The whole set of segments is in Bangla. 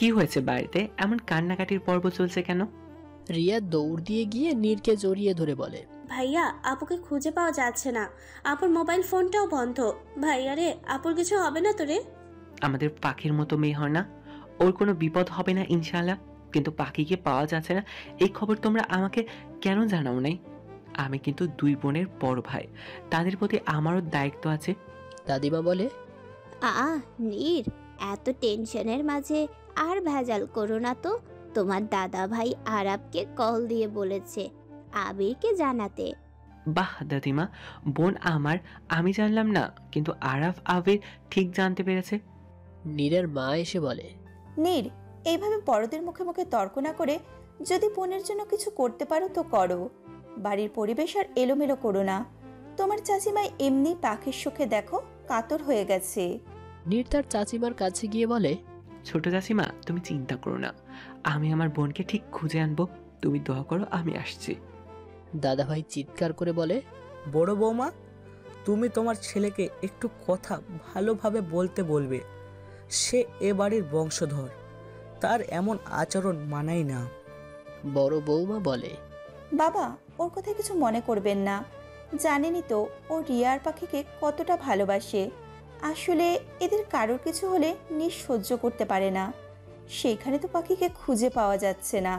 কি হয়েছে বাড়িতে? এমন কান্নাকাটির পর্ব চলছে কেন? রিয়া দৌড় দিয়ে গিয়ে নীরকে জড়িয়ে ধরে বলে, ভাইয়া আপুকে খুঁজে পাওয়া যাচ্ছে না, আপুর মোবাইল ফোনটাও বন্ধ। ভাইয়া রে, আপুর কিছু হবে না তো রে? আমাদের পাখির মতো মেয়ে হয় না, ওর কোনো বিপদ হবে না ইনশাআল্লাহ। কিন্তু পাখিকে পাওয়া যাচ্ছে না, এই খবর তোমরা আমাকে কেন জানাও নাই? আমি কিন্তু দুই বোনের বড় ভাই, তাদের প্রতি আমারও দায়িত্ব আছে। দাদিমা বলে, নীর, এত টেনশনের মাঝে আর ভেজাল করো না তো। তোমার দাদা ভাই আরাবকে কল দিয়ে বলেছে আবিরকে জানাতে। বাহ দাদিমা, বোন আমার, আমি জানলাম না, কিন্তু আরাফ আবির ঠিক জানতে পেরেছে। নীরের মা এসে বলে, নীর, এইভাবে বড়দের মুখে মুখে তর্ক না করে যদি বোনের জন্য কিছু করতে পারো তো করো। বাড়ির পরিবেশ আর এলোমেলো করো না। তোমার চাচিমা এমনি পাখির সুখে দেখো কাতর হয়ে গেছে। নীর তার চাচিমার কাছে গিয়ে বলে, ছোট চাচিমা, তুমি চিন্তা করো না, আমি আমার বোনকে ঠিক খুঁজে আনবো। তুমি দোয়া করো, আমি আসছি। দাদা ভাই চিৎকার করে বলে, বড় বৌমা, তুমি তোমার ছেলেকে একটু কথা ভালোভাবে বলতে বলবে। সে এ বাড়ির বংশধর, তার এমন আচরণ মানায় না। বড় বৌমা বলে, বাবা, ওর কথা কিছু মনে করবেন না। জানেনই তো ও রিয়ার পাখিকে কতটা ভালোবাসে। আসলে এদের কারোর কিছু হলে সহ্য করতে পারে না। সেইখানে তো পাখিকে খুঁজে পাওয়া যাচ্ছে না।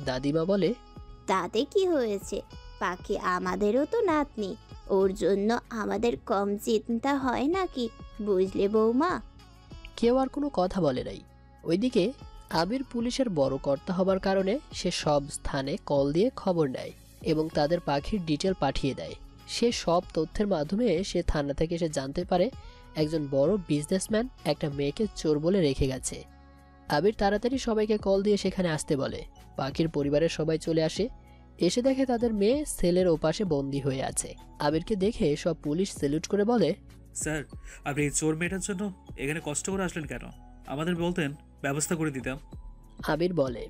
দাদিমা বলে, তাতে কি হয়েছে, পাখি আমাদেরও তো নাতনি, ওর জন্য আমাদের কম চিন্তা হয় নাকি, বুঝলে বৌমা? কেউ আর কোনো কথা বলে নাই। ওইদিকে আবির পুলিশের বড় কর্তা হবার কারণে সে সব স্থানে কল দিয়ে খবর নেয় এবং তাদের পাখির ডিটেল পাঠিয়ে দেয়। সে সব তথ্যের মাধ্যমে সে থানা থেকে এসে জানতে পারে একজন বড় বিজনেসম্যান একটা মেয়েকে চোর বলে রেখে গেছে। আবির তাড়াতাড়ি সবাইকে কল দিয়ে সেখানে আসতে বলে। পাখির পরিবারের সবাই চলে আসে, এসে দেখে তাদের মেয়ে সেলের ওপাশে বন্দী হয়ে আছে। আবিরকে দেখে সব পুলিশ স্যালুট করে বলে, স্যার, আপনি এই চোর মেয়েটার জন্য এখানে কষ্ট করে আসলেন কেন? আমাদের বলতেন, ব্যবস্থা করে দিতাম। আবির বলে,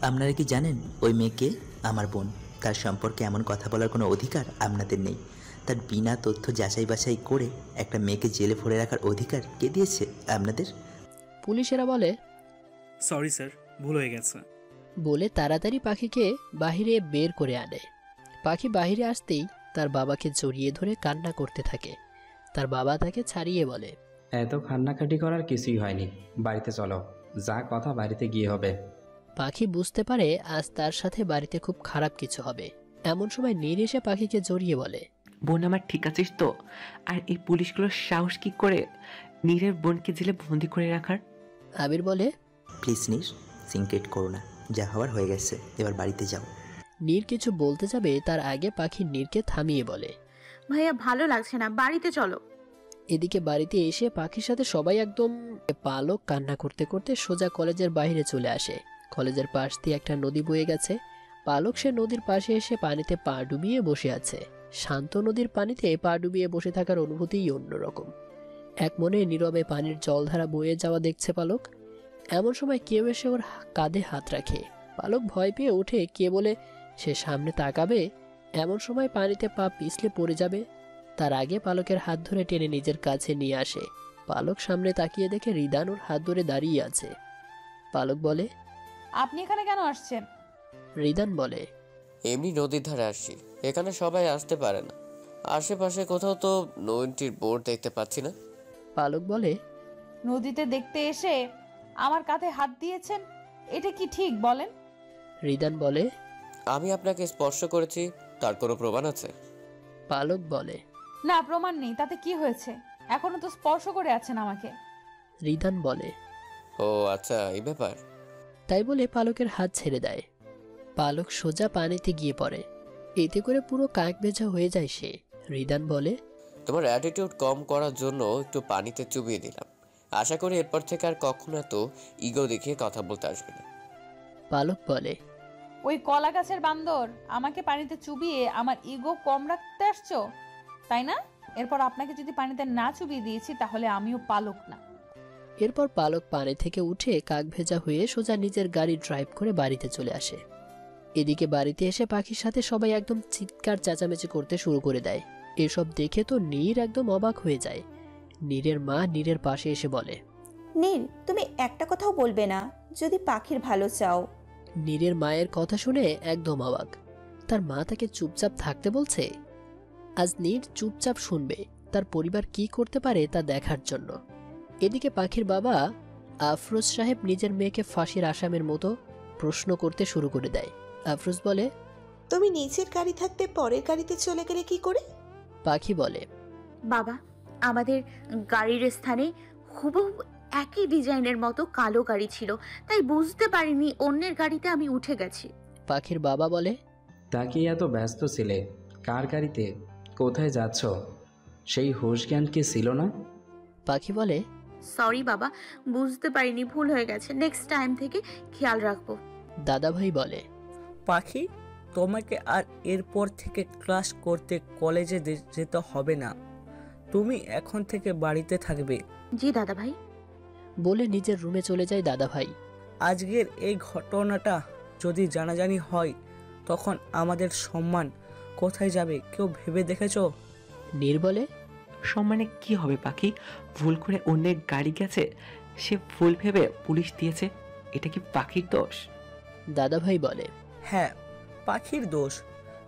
আপনারা কি জানেন ওই মেয়েকে? আমার বোন। তার সম্পর্কে এমন কথা বলার কোনো অধিকার আপনাদের নেই। তার বিনা তথ্য যাচাই বাছাই করে একটা মেয়েকে জেলে ভরে রাখার অধিকার কে দিয়েছে আপনাদের? পুলিশেরা বলে, সরি স্যার, ভুল হয়ে গেছে। বলে তাড়াতাড়ি পাখিকে বাহিরে বের করে আনে। পাখি বাহিরে আসতেই তার বাবাকে জড়িয়ে ধরে কান্না করতে থাকে। তার বাবা তাকে ছাড়িয়ে বলে, এত কান্নাকাটি করার কিছুই হয়নি, বাড়িতে চলো, যা কথা বাড়িতে গিয়ে হবে। পাখি বুঝতে পারে আজ তার সাথে বাড়িতে খুব খারাপ কিছু হবে। এমন সময় নীর এসে পাখিকে জড়িয়ে বলে, বোন আমার ঠিক আছিস তো? আর এই পুলিশগুলোর সাহস কি করে নীরের বোনকে জেলে বন্দি করে রাখার? আবির বলে, প্লিজ নীর, সিনক্রেট করো না, যা হওয়ার হয়ে গেছে, এবার বাড়িতে যাও। নীর কিছু বলতে যাবে তার আগে পাখি নীরকে থামিয়ে বলে, ভাইয়া ভালো লাগছে না, বাড়িতে চলো। এদিকে বাড়িতে এসে পাখির সাথে সবাই একদম পালক কান্না করতে করতে সোজা কলেজের বাইরে চলে আসে। কলেজের পাশ দিয়ে একটা নদী বয়ে গেছে। পালক সে নদীর পাশে এসে পানিতে পা ডুবিয়ে বসে আছে। শান্ত নদীর পানিতে পা ডুবিয়ে বসে থাকার অনুভূতিই অন্যরকম। এক মনে নীরবে পানির জলধারা বয়ে যাওয়া দেখছে পালক। এমন সময় কেউ এসে ওর কাঁধে হাত রাখে। পালক ভয় পেয়ে ওঠে, কে বলে সে সামনে তাকাবে, এমন সময় পানিতে পা পিছলে পড়ে যাবে। তার আগে পালকের হাত ধরে টেনে নিজের কাছে নিয়ে আসে। পালক সামনে তাকিয়ে দেখে রিদান ওর হাত ধরে দাঁড়িয়ে আছে। পালক বলে, আপনি এখানে কেন আসছেন? রিদান বলে, এমনি নদীর ধারে আসছি, এখানে সবাই আসতে পারে না, আশেপাশে কোথাও তো নো এন্ট্রির বোর্ড দেখতে পাচ্ছি না। পালক বলে, নদীতে দেখতে এসে আমার কাঁধে হাত দিয়েছেন, এটা কি ঠিক বলেন? রিদান বলে, আমি আপনাকে স্পর্শ করেছি, তার কোনো প্রমাণ আছে? পালক বলে, না, প্রমাণ নেই, তাতে কি হয়েছে? এখনো তো স্পর্শ করে আছেন আমাকে। রিদান বলে, ও আচ্ছা, এই ব্যাপার। তাই বলে পালকের হাত ছেড়ে দেয়। পালক সোজা পানিতে গিয়ে পড়ে। এতে করে পুরো কাক ভেজা হয়ে যায় সে। রিদান বলে, তোমার অ্যাটিটিউড কম করার জন্য একটু পানিতে চুবিয়ে দিলাম, আশা করি এরপর থেকে আর কখনো এত ইগো দেখিয়ে কথা বলতে আসবে না। পালক বলে, ওই কলা গাছের বান্দর আমাকে পানিতে চুবিয়ে আমার ইগো কম রাখতে আসছো, তাই না? এরপর আপনাকে যদি পানিতে না চুবিয়ে দিয়েছি তাহলে আমিও পালক না। এরপর পালক পানি থেকে উঠে কাক ভেজা হয়ে সোজা নিজের গাড়ি ড্রাইভ করে বাড়িতে চলে আসে। এদিকে বাড়িতে এসে পাখির সাথে সবাই একদম চিৎকার চেঁচামেচি করতে শুরু করে দেয়। এসব দেখে তো নীর একদম অবাক হয়ে যায়। নীরের মা নীরের পাশে এসে বলে, নীর, তুমি একটা কথাও বলবে না? যদি পাখির ভালো চাও। নীরের মায়ের কথা শুনে একদম অবাক। তার মা তাকে চুপচাপ থাকতে বলছে। আজ নীর চুপচাপ শুনবে তার পরিবার কি করতে পারে তা দেখার জন্য। এদিকে পাখির বাবা আফরোজ সাহেব নিজের মেয়েকে ফাঁসির আসামের মতো প্রশ্ন করতে শুরু করে দেয়। আফরোজ বলে, তুমি নিচের গাড়ি থাকতে পরের গাড়িতে চলে গেলে কি করে? পাখি বলে, বাবা, আমাদের গাড়ির স্থানে হুবহু একই ডিজাইনের মতো কালো গাড়ি ছিল, তাই বুঝতে পারিনি অন্যের গাড়িতে আমি উঠে গেছি। পাখির বাবা বলে, তাকে এত ব্যস্ত ছিলে কার গাড়িতে, কোথায় যাচ্ছ, সেই হুঁশ জ্ঞান কি ছিল না? পাখি বলে, সরি বাবা, বুঝতে পারিনি, ভুল হয়ে গেছে, নেক্সট টাইম থেকে খেয়াল রাখবো। দাদাভাই বলে, পাখি, তোমাকে আর এরপর থেকে ক্লাস করতে কলেজে যেতে হবে না, তুমি এখন থেকে বাড়িতে থাকবে। জি দাদা ভাই। বলে নিজের রুমে চলে যায় দাদাভাই। আজকের এই ঘটনাটা যদি জানাজানি হয় তখন আমাদের সম্মান কোথায় যাবে কেউ ভেবে দেখেছো? নীর বলে, সম্মানে কি হবে পাখি? ভুল করে অন্যের গাড়ি গেছে, সে ভুল ভেবে পুলিশ দিয়েছে, এটা কি পাখির দোষ? দাদাভাই বলে, হ্যাঁ, পাখির দোষ,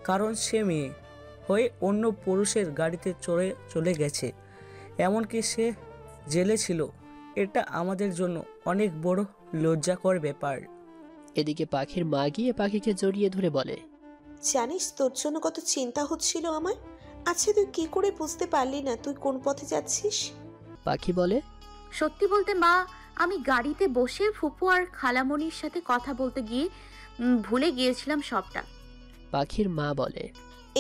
কারণ সে মেয়ে হয়ে অন্য পুরুষের গাড়িতে চলে গেছে, এমনকি সে জেলে ছিল। এটা আমাদের জন্য অনেক বড় লজ্জাকর ব্যাপার। এদিকে পাখির মা গিয়ে পাখিকে জড়িয়ে ধরে বলে, জানিস তোর জন্য কত চিন্তা হচ্ছিল আমার। আচ্ছা, তুই কি করে বুঝতে পারলি না তুই কোন পথে যাচ্ছিস? পাখি বলে, সত্যি বলতে মা, আমি গাড়িতে বসে ফুপু আর খালামণির সাথে কথা বলতে গিয়ে ভুলে গিয়েছিলাম সবটা। পাখির মা বলে,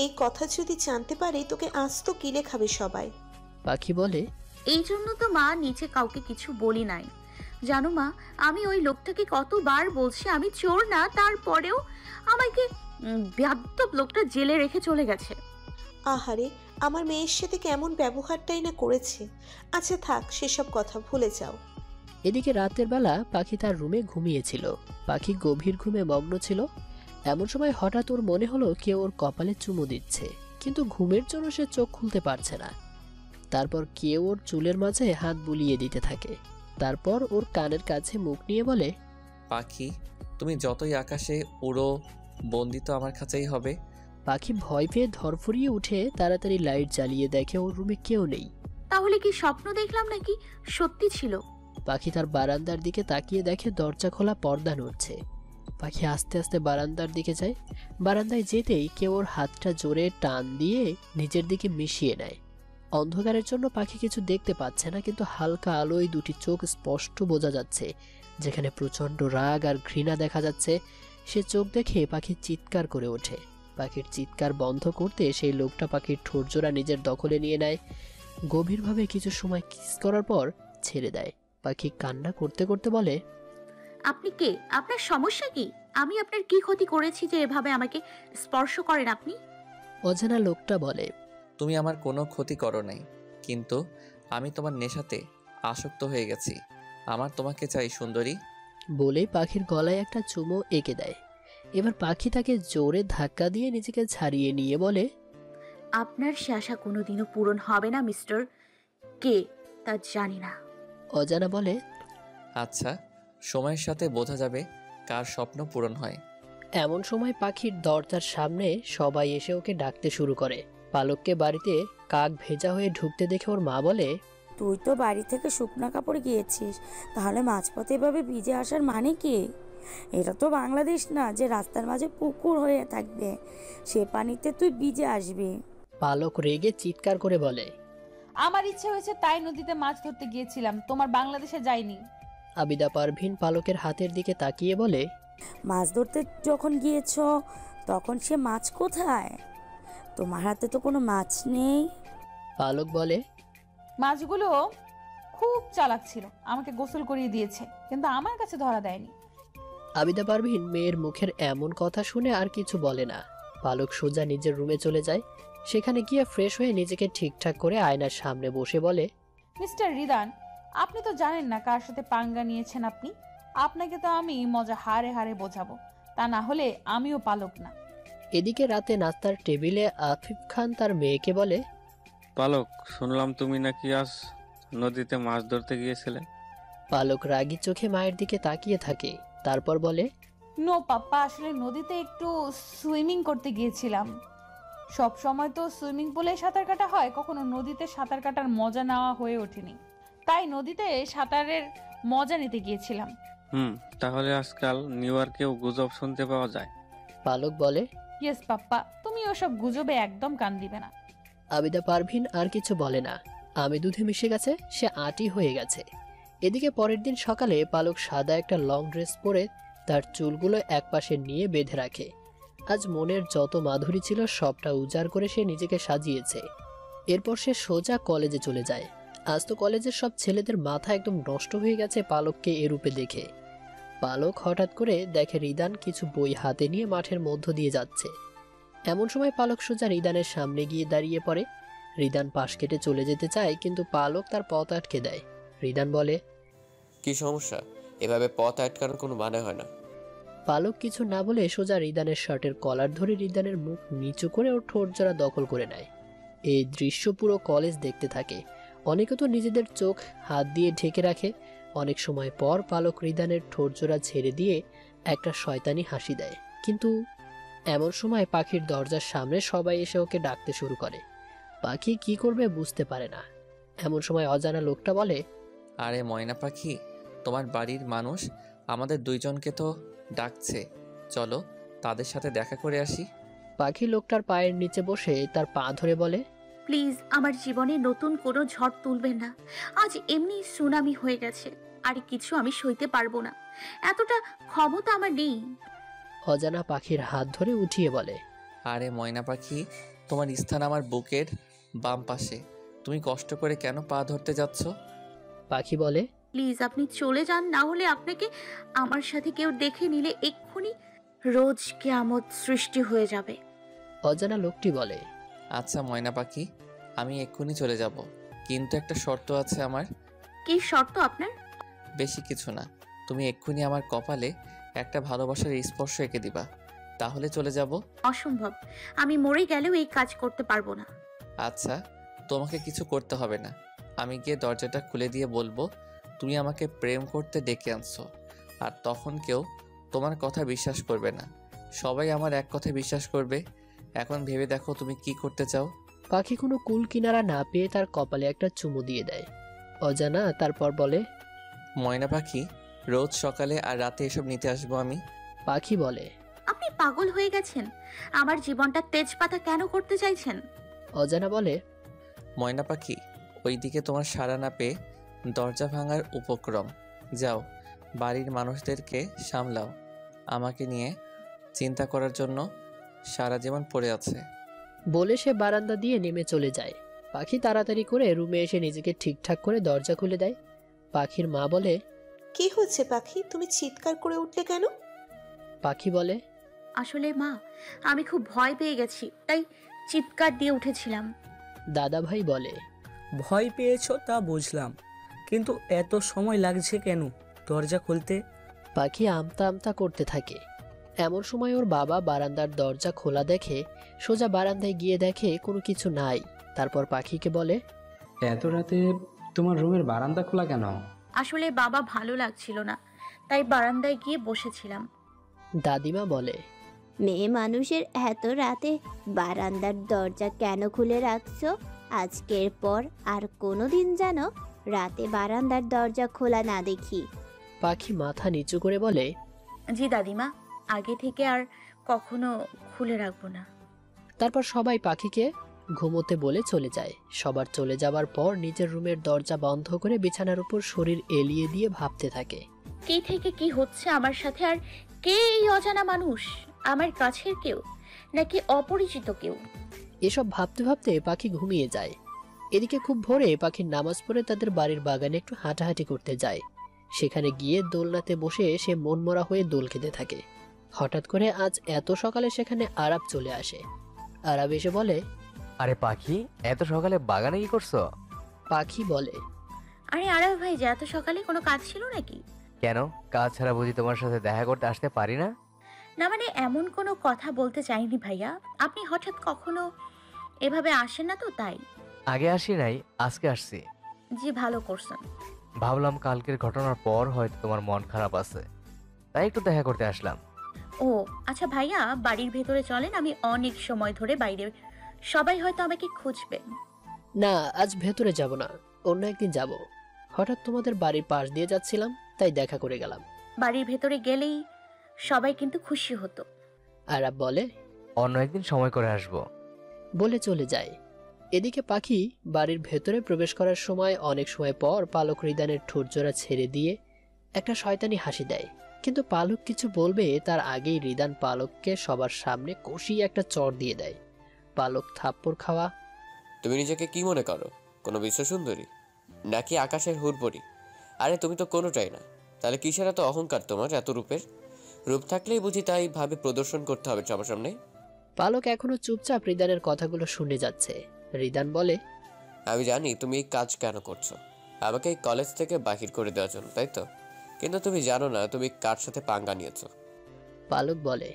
এই কথা যদি জানতে পারে তোকে আজ তো কিলে খাবে সবাই। পাখি বলে, এই জন্য তো মা নিচে কাউকে কিছু বলি নাই। জানো মা, আমি ওই লোকটাকে কতবার বলছি আমি চোর না, তারপরেও আমাকে বেয়াদ্দপ লোকটা জেলে রেখে চলে গেছে। আহারে, আমার মেয়ের সাথে কেমন ব্যবহারটাই না করেছে। আচ্ছা থাক, সেসব কথা ভুলে যাও। এদিকে রাতের বেলা পাখি তার রুমে ঘুমিয়েছিল। পাখি গভীর ঘুমে মগ্ন ছিল। এমন সময় হঠাৎ ওর মনে হলো কেউ ওর কপালে চুমু দিচ্ছে, কিন্তু ঘুমের জন্য সে চোখ খুলতে পারছে না। তারপর কেউ ওর চুলের মাঝে হাত বুলিয়ে দিতে থাকে। তারপর ওর কানের কাছে মুখ নিয়ে বলে, পাখি, তুমি যতই আকাশে উড়ো, বন্দি তো আমার কাছেই হবে। পাখি ভয় পেয়ে ধরফরিয়ে উঠে তাড়াতাড়ি লাইট জ্বালিয়ে দেখে ওর রুমে কেউ নেই। তাহলে কি স্বপ্ন দেখলাম নাকি সত্যি ছিল? পাখি তার বারান্দার দিকে তাকিয়ে দেখে দরজা খোলা, পর্দা নড়ছে। পাখি আস্তে আস্তে বারান্দার দিকে যায়। বারান্দায় যেতেই কেউ ওর হাতটা জোরে টান দিয়ে নিজের দিকে মিশিয়ে নেয়। অন্ধকারের জন্য পাখি কিছু দেখতে পাচ্ছে না, কিন্তু হালকা আলোয় দুটি চোখ স্পষ্ট বোঝা যাচ্ছে, যেখানে প্রচণ্ড রাগ আর ঘৃণা দেখা যাচ্ছে। সে চোখ দেখে পাখি চিৎকার করে ওঠে। পাখির চিৎকার বন্ধ করতে সেই লোকটা পাখির ঠোঁটজোড়া নিজের দখলে নিয়ে নেয়। গভীরভাবে কিছু সময় কিস করার পর ছেড়ে দেয়। পাখি কান্না করতে করতে বলে, আপনি কে? আপনার সমস্যা কি? আমি আপনার কি ক্ষতি করেছি যে এভাবে আমাকে স্পর্শ করেন আপনি? অজানা লোকটা বলে, তুমি আমার কোনো ক্ষতি করো নাই, কিন্তু আমি তোমার নেশাতে আসক্ত হয়ে গেছি। আমার তোমাকে চাই সুন্দরী। বলেই পাখির গলায় একটা চুমো এঁকে দেয়। এবার পাখি তাকে জোরে ধাক্কা দিয়ে নিজেকে ছাড়িয়ে নিয়ে বলে, আপনার সে আশা কোনোদিনও পূরণ হবে না মিস্টার। কে তা জানি না। অজানা বলে, আচ্ছা, সময়ের সাথে বোঝা যাবে কার স্বপ্ন পূরণ হয়। এমন সময় পাখির দরজার সামনে সবাই এসে ওকে ডাকতে শুরু করে। পালককে বাড়িতে কাক ভেজা হয়ে ঢুকতে দেখে ওর মা বলে, তুই তো বাড়ি থেকে শুকনা কাপড় গিয়েছিস, তাহলে মাঝপথে এভাবে ভিজে আসার মানে কি? এটা তো বাংলাদেশ না যে রাস্তার মাঝে পুকুর হয়ে থাকবে, সে পানিতে তুই ভিজে আসবি। পালক রেগে চিৎকার করে বলে, আমার ইচ্ছে হয়েছে তাই নদীতে মাছ ধরতে গিয়েছিলাম, তোমার বাংলাদেশে যাইনি। আবিদা পারভিন পালকের হাতের দিকে তাকিয়ে বলে, মাছ ধরতে যখন গিয়েছ তখন সে মাছ কোথায়? তোমার হাতে তো কোনো মাছ নেই। পালক বলে, মাছগুলো খুব চালাক ছিল, আমাকে গোসল করিয়ে দিয়েছে, কিন্তু আমার কাছে ধরা দেয়নি। আবিদা পারভিন মেয়ের মুখের এমন কথা শুনে আর কিছু বলে না। পালক সোজা নিজের রুমে চলে যায়। সেখানে গিয়ে ফ্রেশ হয়ে নিজেকে ঠিকঠাক করে আয়নার সামনে বসে বলে, মিস্টার রিদান, আপনি তো জানেন না কার সাথে পাঙ্গা নিয়েছেন আপনি। আপনাকে তো আমি মজা হারে হারে বোঝাবো, তা না হলে আমিও পালক না। এদিকে রাতে নাস্তার টেবিলে আফিফ খান তার মেয়েকে বলে, পালক, শুনলাম তুমি নাকি আজ নদীতে মাছ ধরতে গিয়েছিলে। পালক রাগী চোখে মায়ের দিকে তাকিয়ে থাকে, তারপর বলে, নো পাপ্পা, আসলে নদীতে একটু সুইমিং করতে গিয়েছিলাম। সব সময় তো সুইমিং পুলে সাঁতার কাটা হয়, কখনো নদীতে সাঁতার কাটার মজা নেওয়া হয়ে ওঠেনি, তাই নদীতে সাঁতারের মজা নিতে গিয়েছিলাম। তাহলে আজকাল নিউ ইয়র্কেও গুজব শুনতে পাওয়া যায়। পালক বলে, ইয়েস পাপ্পা, তুমি ওসব গুজবে একদম কান দিবে না। আবিদা পারভিন আর কিছু বলে না। আমি দুধে মিশে গেছে, সে আটি হয়ে গেছে। এদিকে পরের দিন সকালে পালক সাদা একটা লং ড্রেস পরে তার চুলগুলো একপাশে নিয়ে বেঁধে রাখে। আজ মনের যত মাধুরী ছিল সবটা উজাড় করে সে নিজেকে সাজিয়েছে। এরপর সে সোজা কলেজে চলে যায়। আজ তো কলেজের সব ছেলেদের মাথা একদম নষ্ট হয়ে গেছে পালককে এ রূপে দেখে। পালক হঠাৎ করে দেখে রিদান কিছু বই হাতে নিয়ে মাঠের মধ্য দিয়ে যাচ্ছে। এমন সময় পালক সোজা রিদানের সামনে গিয়ে দাঁড়িয়ে পড়ে। রিদান পাশ কেটে চলে যেতে চায়, কিন্তু পালক তার পথ আটকে দেয়। রিদান বলে, কি সমস্যা? এভাবে পথ আটকানোর কোনো মানে হয় না। পালক কিছু না বলে সোজা রিদানের শার্টের কলার ধরে রিদানের মুখ নিচু করে ওর ঠোঁট জোড়া দখল করে নেয়। এই দৃশ্য পুরো কলেজ দেখতে থাকে। অনেকে তো নিজেদের চোখ হাত দিয়ে ঢেকে রাখে। অনেক সময় পর পালক রিদানের ঠোঁট জোড়া ছেড়ে দিয়ে একটা শয়তানি হাসি দেয়। কিন্তু এমন সময় পাখির দরজার সামনে সবাই এসে ওকে ডাকতে শুরু করে। পাখি কি করবে বুঝতে পারে না। এমন সময় অজানা লোকটা বলে, আরে ময়না পাখি, তোমার বাড়ির মানুষ আমাদের দুইজনকে তো ডাকছে, চলো তাদের সাথে দেখা করে আসি। পাখি লোকটার পায়ের নিচে বসে তার পা ধরে বলে, প্লিজ আমার জীবনে নতুন কোনো ঝড় তুলবেন না। আজ এমনি সুনামি হয়ে গেছে, আর কিছু আমি সইতে পারবো না, এতটা ক্ষমতা আমার নেই। অজানা পাখির হাত ধরে উঠিয়ে বলে, আরে ময়না পাখি, তোমার স্থান আমার বুকের বাম পাশে, তুমি কষ্ট করে কেন পা ধরতে যাচ্ছ? পাখি বলে, প্লিজ আপনি চলে যান, না হলে আপনাকে আমার সাথে কেউ দেখে নিলে এক্ষুনি রোজ কিয়ামত সৃষ্টি হয়ে যাবে। অজানা লোকটি বলে, আচ্ছা ময়না পাখি, আমি এক্ষুনি চলে যাব, কিন্তু একটা শর্ত আছে আমার। কি শর্ত আপনার? বেশি কিছু না, তুমি এক্ষুনি আমার কপালে একটা ভালোবাসার স্পর্শ এঁকে দিবা, তাহলে চলে যাব। অসম্ভব, আমি মরে গেলেও এই কাজ করতে পারবো না। আচ্ছা, তোমাকে কিছু করতে হবে না, আমি গিয়ে দরজাটা খুলে দিয়ে বলবো তুমি আমাকে প্রেম করতে ডেকে আনছো, আর তখন কেউ তোমার কথা বিশ্বাস করবে না, সবাই আমার এক কথা বিশ্বাস করবে। এখন ভেবে দেখো তুমি কি করতে চাও। পাখি কোনো কুল কিনারা না পেয়ে তার কপালে একটা চুমু দিয়ে দেয়। অজানা তারপর বলে, ময়না পাখি, রোজ সকালে আর রাতে এসব নিতে আসবো আমি। পাখি বলে, আপনি পাগল হয়ে গেছেন, আমার জীবনটা তেজপাতা কেন করতে চাইছেন? অজানা বলে, ময়না পাখি, ওইদিকে তোমার সাড়া না পেয়ে দরজা ভাঙার উপক্রম, যাও বাড়ির মানুষদেরকে সামলাও, আমাকে নিয়ে চিন্তা করার জন্য সারা জীবন পড়ে আছে। বলে সে বারান্দা দিয়ে নেমে চলে যায়। পাখি তাড়াতাড়ি করে রুমে এসে নিজেকে ঠিকঠাক করে দরজা খুলে দেয়। পাখির মা বলে, কি হচ্ছে পাখি, তুমি চিৎকার করে উঠলে কেন? পাখি বলে, আসলে মা, আমি খুব ভয় পেয়ে গেছি, তাই চিৎকার দিয়ে উঠেছিলাম। দাদা ভাই বলে, ভয় পেয়েছো তা বুঝলাম, কিন্তু এত সময় লাগছে কেন দরজা খুলতে? পাখি আমতা আমতা করতে থাকে। এমন সময় ওর বাবা বারান্দার দরজা খোলা দেখে সোজা বারান্দায় গিয়ে দেখে কোনো কিছু নাই। তারপর পাখিকে বলে, এত রাতে তোমার রুমের বারান্দা খোলা কেন? আসলে বাবা ভালো লাগছিল না, তাই বারান্দায় গিয়ে বসেছিলাম। দাদিমা বলে, মেয়ে মানুষের এত রাতে বারান্দার দরজা কেন খুলে রাখছো? আজকের পর আর কোনোদিন যেন রাতে বারান্দার দরজা খোলা না দেখি। পাখি মাথা নিচু করে বলে, জি দাদিমা, আগে থেকে আর কখনো খুলে রাখবো না। তারপর সবাই পাখিকে ঘুমোতে বলে চলে যায়। সবার চলে যাবার পর নিজের রুমের দরজা বন্ধ করে বিছানার উপর শরীর এলিয়ে দিয়ে ভাবতে থাকে, কি থেকে কি হচ্ছে আমার সাথে, আর কে এই অজানা মানুষ? আমার কাছের কেউ নাকি অপরিচিত কেউ? এসব ভাবতে ভাবতে পাখি ঘুমিয়ে যায়। এদিকে খুব ভোরে পাখির নামাজ পড়ে তাদের বাড়ির বাগানে একটু হাঁটাহাঁটি করতে যায়। সেখানে গিয়ে দোলনাতে বসে সে মনমরা হয়ে দোল খেতে থাকে। হঠাৎ করে আজ এত সকালে সেখানে আরাব চলে আসে। আরাব এসে বলে, আরে পাখি, এত সকালে বাগানে কি করছো? পাখি বলে, আরে আরে ভাই, যে এত সকালে কোনো কাজ ছিল নাকি? কেন, কাজ ছাড়া বুঝি তোমার সাথে দেখা করতে আসতে পারি না? না মানে এমন কোনো কথা বলতে চাইনি ভাইয়া, আপনি হঠাৎ কখনো এভাবে আসেন না তো, তাই। আগে আসি নাই, আজকে আসছি। জি ভালো করছেন। ভাবলাম কালকের ঘটনার পর হয়তো তোমার মন খারাপ আছে, তাই একটু দেখা করতে আসলাম। ও আচ্ছা ভাইয়া, বাড়ির ভেতরে চলেন, আমি অনেক সময় ধরে বাইরে, সবাই হয়তো আমাকে খুঁজবে। না, আজ ভেতরে যাব না, অন্য একদিন যাব। হঠাৎ তোমাদের বাড়ির পাশ দিয়ে যাচ্ছিলাম, তাই দেখা করে গেলাম। বাড়ির ভেতরে গেলেই সবাই কিন্তু খুশি হতো। আরাব বলে, অন্য একদিন সময় করে আসবো বলে চলে যায়। এদিকে পাখি বাড়ির ভেতরে প্রবেশ করার সময় অনেক সময় পর পালক রিদানের ঠোঁটজোড়া ছেড়ে দিয়ে একটা শয়তানি হাসি দেয়, কিন্তু পালক কিছু বলবে তার আগেই রিদান পালককে সবার সামনে কষিয়ে একটা চড় দিয়ে দেয়। পালক থাপ্পড় খাওয়া। তুমি নিজেকে কি মনে করো, কোনো বিশ্ব সুন্দরী নাকি আকাশের হুড়পড়ি? আরে তুমি তো কোনোটাই না, তাহলে কিসের এত অহংকার তোমার? এত রূপের রূপ থাকলেই বুঝি তাই ভাবে প্রদর্শন করতে হবে সবার সামনে? পালক এখনো চুপচাপ রিদানের কথাগুলো শুনে যাচ্ছে। রিদান বলে, আমি জানি তুমি এই কাজ কেন করছো, আমাকে এই কলেজ থেকে বাহির করে দেওয়ার জন্য, তাই তো? কিন্তু তুমি জানো না তুমি কার সাথে পাঙ্গা নিয়েছো। পালক বলে,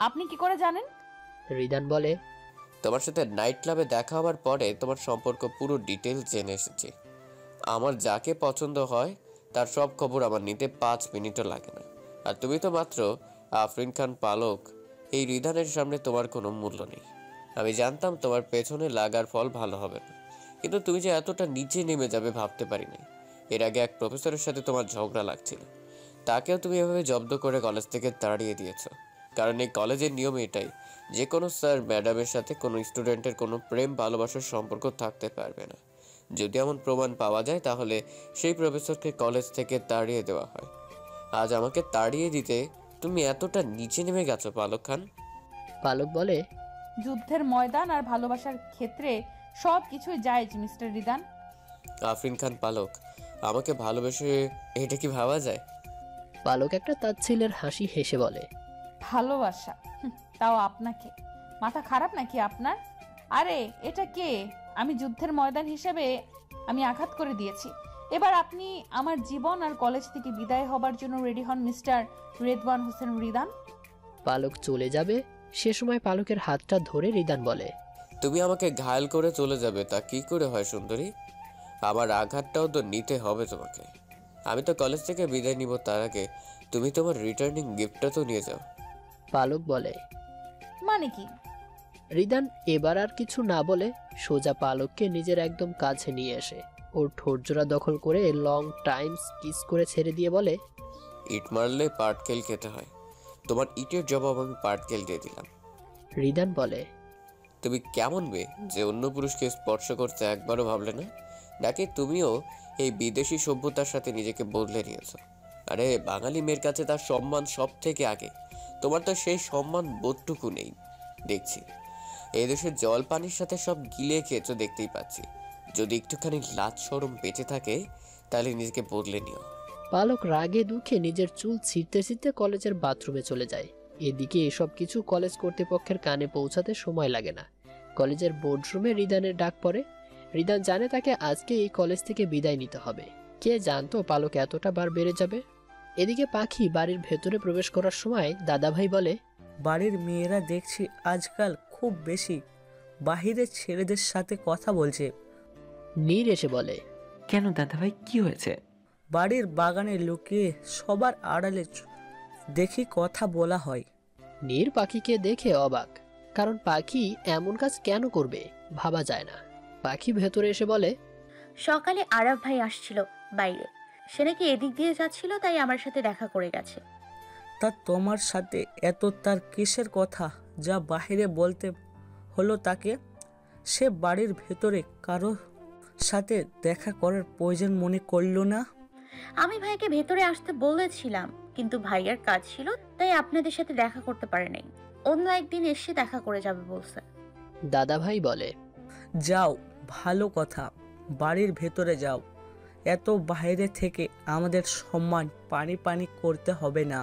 আপনি কি করে জানেন? রিদান বলে, তোমার সাথে নাইট ক্লাবে দেখা হওয়ার পরে তোমার সম্পর্ক পুরো ডিটেলস জেনে এসেছি। আমার যাকে পছন্দ হয় তার সব খবর আমার নিতে 5 মিনিটও লাগে না। আর তুমি তো মাত্র আফরিন খান পালক। এই রিদানের সামনে তোমার কোনো মূল্য নেই। আমি জানতাম তোমার পেছনে লাগার ফল ভালো হবে না, কিন্তু তুমি যে এতটা নিচে নেমে যাবে ভাবতে পারিনি। এর আগে এক প্রফেসরের সাথে তোমার ঝগড়া লাগছিল, তাকেও তুমি এভাবে জব্দ করে কলেজ থেকে তাড়িয়ে দিয়েছো। কারণ এই কলেজের নিয়ম এটাই, যে কোনো স্যার ম্যাডামের সাথে কোনো স্টুডেন্টের কোনো প্রেম ভালোবাসার সম্পর্ক থাকতে পারবে না। যদি এমন প্রমাণ পাওয়া যায় তাহলে সেই প্রফেসরকে কলেজ থেকে তাড়িয়ে দেওয়া হয়। আজ আমাকে তাড়িয়ে দিতে তুমি এতটা নিচে নেমে গেছো পালক খান। পালক বলে, যুদ্ধের ময়দান আর ভালোবাসার ক্ষেত্রে সব কিছুই জায়েজ মিস্টার রিদান। আফরিন খান পালক, আমাকে ভালোবেসে এটা কি ভাবা যায়? পালক একটা তাচ্ছিলের হাসি হেসে বলে, ভালোবাসা? তাও আপনাকে? মাথা খারাপ নাকি আপনার? আরে এটা কে? আমি যুদ্ধের ময়দান হিসেবে আমি আঘাত করে দিয়েছি। এবার আপনি আমার জীবন আর কলেজ থেকে বিদায় হবার জন্য রেডি হন মিস্টার রেদওয়ান হোসেন রিদান। পালক চলে যাবে, সে সময় পালকের হাতটা ধরে রিদান বলে, তুমি আমাকে ঘায়ল করে চলে যাবে তা কি করে হয় সুন্দরী? আমার আঘাতটাও তো নিতে হবে তোমাকে। আমি তো কলেজ থেকে বিদায় নিব, তার আগে তুমি তোমার রিটার্নিং গিফটটা তো নিয়ে যাও। পালক বলে, মানে কি? রিদান এবার আর কিছু না বলে সোজা পালককে নিজের একদম কাছে নিয়ে এসে ওর ঠোঁটজোড়া দখল করে লং টাইমস কিস করে ছেড়ে দিয়ে বলে, ইট মারলে পাটকেল খেতে হয়, তোমার ইটের জবাব আমি পাটকেল দিয়ে দিলাম। রিদান বলে, তুমি কেমন মেয়ে যে অন্য পুরুষকে স্পর্শ করতে একবারও ভাবলে না? নাকি তুমিও এই বিদেশি সভ্যতার সাথে নিজেকে বদলে নিয়েছো? আরে বাঙালি মেয়ের কাছে তার সম্মান সব থেকে আগে, তোমার তো সেই সম্মান বোধটুকু নেই দেখছি। এই দেশের জল পানির সাথে সব গিলে খেয়েছো দেখতেই পাচ্ছি। যদি একটুখানি লাজ শরম বেঁচে থাকে তাহলে নিজেকে বদলে নিও। পালক রাগে দুঃখে নিজের চুল ছিঁড়তে ছিঁড়তে কলেজের বাথরুমে চলে যায়। এদিকে এসব কিছু কলেজ কর্তৃপক্ষের কানে পৌঁছাতে সময় লাগে না। কলেজের বোর্ডরুমে রিদানের ডাক পড়ে। রিদান জানে তাকে আজকে এই কলেজ থেকে বিদায় নিতে হবে। কে জানতো পালক এতটা বার বেড়ে যাবে। এদিকে পাখি বাড়ির ভেতরে প্রবেশ করার সময় দাদাভাই বলে, বাড়ির মেয়েরা দেখছি আজকাল খুব বেশি বাহিরের ছেলেদের সাথে কথা বলছে। নীর এসে বলে, কেন দাদাভাই, কি হয়েছে? বাড়ির বাগানে লুকিয়ে সবার আড়ালে দেখি কথা বলা হয়। নীর পাখিকে দেখে অবাক, কারণ পাখি এমন কাজ কেন করবে ভাবা যায় না। পাখি ভেতরে এসে বলে, সকালে আরাফ ভাই আসছিল বাইরে, সে নাকি এদিক দিয়ে যাচ্ছিল, তাই আমার সাথে দেখা করে গেছে। তা তোমার সাথে এত তার কিসের কথা যা বাহিরে বলতে হলো তাকে? সে বাড়ির ভেতরে কারো সাথে দেখা করার প্রয়োজন মনে করলো না? আমি ভাইকে ভেতরে আসতে বলেছিলাম, কিন্তু ভাইয়ার কাজ ছিল, তাই আপনাদের সাথে দেখা করতে পারে নাই। অন্য একদিন এসে দেখা করে যাবে বলছে। দাদাভাই বলে, যাও, ভালো কথা, বাড়ির ভেতরে যাও। এত বাইরে থেকে আমাদের সম্মান পানি পানি করতে হবে না।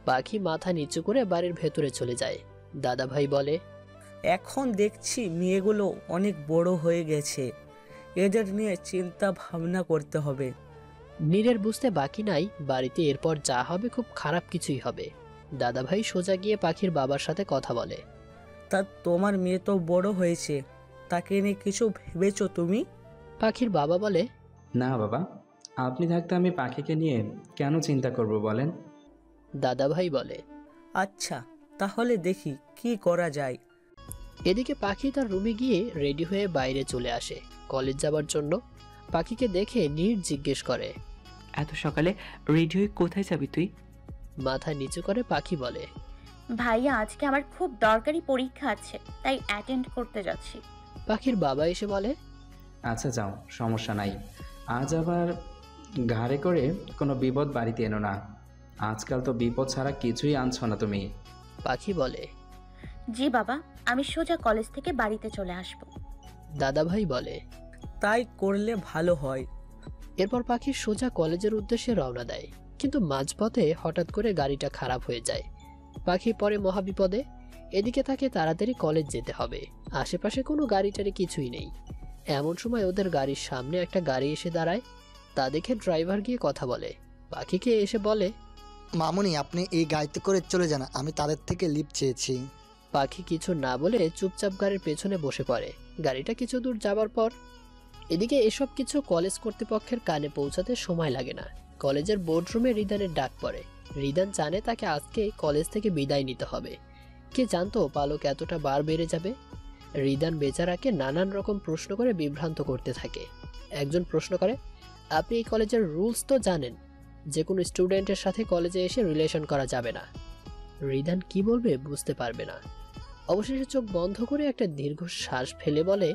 পাখি মাথা নিচু করে বাড়ির ভেতরে চলে যায়। দাদাভাই বলে, এখন দেখছি মেয়েগুলো অনেক বড় হয়ে গেছে, এদের নিয়ে চিন্তা ভাবনা করতে হবে। নীরের বুঝতে বাকি নাই বাড়িতে এরপর যা হবে খুব খারাপ কিছুই হবে। দাদাভাই সোজা গিয়ে পাখির বাবার সাথে কথা বলে, তা তোমার মেয়ে তো বড় হয়েছে, তাকে নিয়ে কিছু ভেবেছো তুমি? পাখির বাবা বলে, না বাবা, আপনি থাকতে আমি পাখিকে নিয়ে কেন চিন্তা করব বলেন? দাদাভাই বলে। আচ্ছা, তাহলে দেখি কি করা যায়। এদিকে পাখি তার রুমে গিয়ে রেডি হয়ে বাইরে চলে আসে কলেজ যাবার জন্য। পাখিকে দেখে নীর জিজ্ঞেস করে, এত সকালে রেডি হয়ে কোথায় যাবি তুই? মাথা নিচু করে পাখি বলে, ভাইয়া আজকে আমার খুব দরকারি পরীক্ষা আছে, তাই অ্যাটেন্ড করতে যাচ্ছি। পাখির বাবা এসে বলে, আচ্ছা যাও, সমস্যা নাই। আজ আবার ঘাড়ে করে কোনো বিপদ বাড়িতে এনো না। আজকাল তো বিপদ ছাড়া কিছুই আনছো না তুমি। পাখি বলে, জি বাবা, আমি সোজা কলেজ থেকে বাড়িতে চলে আসব। দাদাভাই বলে, তাই করলে ভালো হয়। এরপর পাখি সোজা কলেজের উদ্দেশ্যে রওনা দেয়, কিন্তু মাঝপথে হঠাৎ করে গাড়িটা খারাপ হয়ে যায়। পাখি পরে মহাবিপদে। এদিকে তাকে তাড়াতাড়ি কলেজ যেতে হবে, আশেপাশে কোনো গাড়ি টাড়ি কিছুই নেই। এমন সময় ওদের গাড়ির সামনে একটা গাড়ি এসে দাঁড়ায়। তা দেখে ড্রাইভার গিয়ে কথা বলে। পাখিকে এসে বলে, মামুনি আপনি এই গাড়িতে করে চলে যান, আমি তাদের থেকে লিফট চেয়েছি। পাখি কিছু না বলে চুপচাপ গাড়ির পেছনে বসে পড়ে। গাড়িটা কিছু দূর যাবার পর এদিকে এসব কিছু কলেজ কর্তৃপক্ষের কানে পৌঁছাতে সময় লাগে না। কলেজের বোর্ডরুমে রিদানের ডাক পড়ে। রিদান জানে তাকে আজকে কলেজ থেকে বিদায় নিতে হবে। কে জানতো পালক এতটা বার বেড়ে যাবে। রিদান বেচারাকে নানান রকম প্রশ্ন করে বিভ্রান্ত করতে থাকে। একজন প্রশ্ন করে, আপনি এই কলেজের রুলস তো জানেন, যে কোনো স্টুডেন্টের সাথে কলেজে এসে রিলেশন করা যাবে না। রিদান কি বলবে বুঝতে পারবে না। অবশেষে চোখ বন্ধ করে একটা দীর্ঘ শ্বাস ফেলে বলে,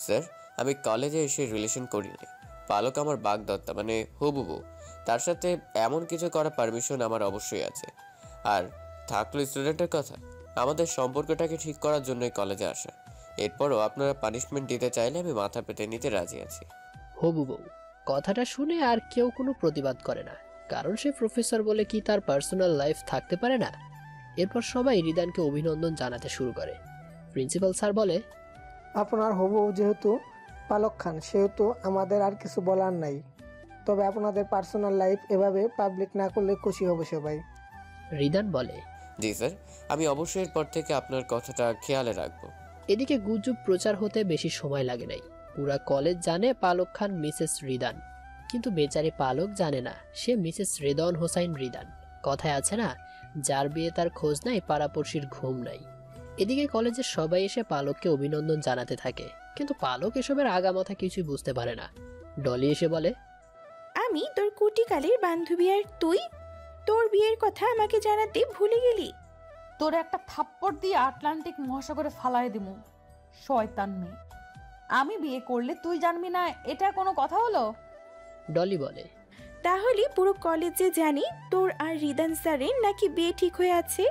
স্যার, আমি কলেজে এসে রিলেশন করিনি। পালক আমার বাগদত্তা, মানে হবু বউ। তার সাথে এমন কিছু করার পারমিশন আমার অবশ্যই আছে। আর থাকলো স্টুডেন্টের কথা, আমাদের সম্পর্কটাকে ঠিক করার জন্যই কলেজে আসা। এরপরও আপনারা পানিশমেন্ট দিতে চাইলে আমি মাথা পেতে নিতে রাজি আছি। হবু বউ। কথাটা শুনে আর কেউ কোনো প্রতিবাদ করে না, কারণ সে প্রফেসর বলে কি তার পার্সোনাল লাইফ থাকতে পারে না। এরপর সবাই রিদানকে অভিনন্দন জানাতে শুরু করে। প্রিন্সিপাল স্যার বলে, আপনার হবু যেহেতু পালক খান, সেহেতু আমাদের আর কিছু বলার নাই। তবে আপনাদের পার্সোনাল লাইফ এভাবে পাবলিক না করলে খুশি হবে সবাই। রিদান বলে, জি স্যার, আমি অবশ্যই এরপর থেকে আপনার কথাটা খেয়ালে রাখবো। এদিকে গুজব প্রচার হতে বেশি সময় লাগে নাই। পুরা কলেজ জানে পালক খান মিসেস রিদান, কিন্তু বেচারি পালক জানে না সে মিসেস রেদওয়ান হোসাইন রিদান। কথায় আছে না, যার বিয়ে তার খোঁজ নাই, পাড়াপড়শির ঘুম নাই। এদিকে কলেজের সবাই এসে পালককে অভিনন্দন জানাতে থাকে, কিন্তু পালক এসবের আগামাথা কিছুই বুঝতে পারে না। ডলি এসে বলে, আমি তোর কুটিকালের বান্ধবী, আর তুই তোর বিয়ের কথা আমাকে জানাতে ভুলে গেলি। তোর একটা থাপ্পড় দিয়ে আটলান্টিক মহাসাগরে ফালাই দিমু, শয়তান মেয়ে। আমি বিয়ে করলে তুই জানবি না, এটা কোনো কথা হলো? ডলি বলে, তাহলে পুরো কলেজে জানি তোর আর রিদান স্যারের নাকি বিয়ে ঠিক হয়ে আছে।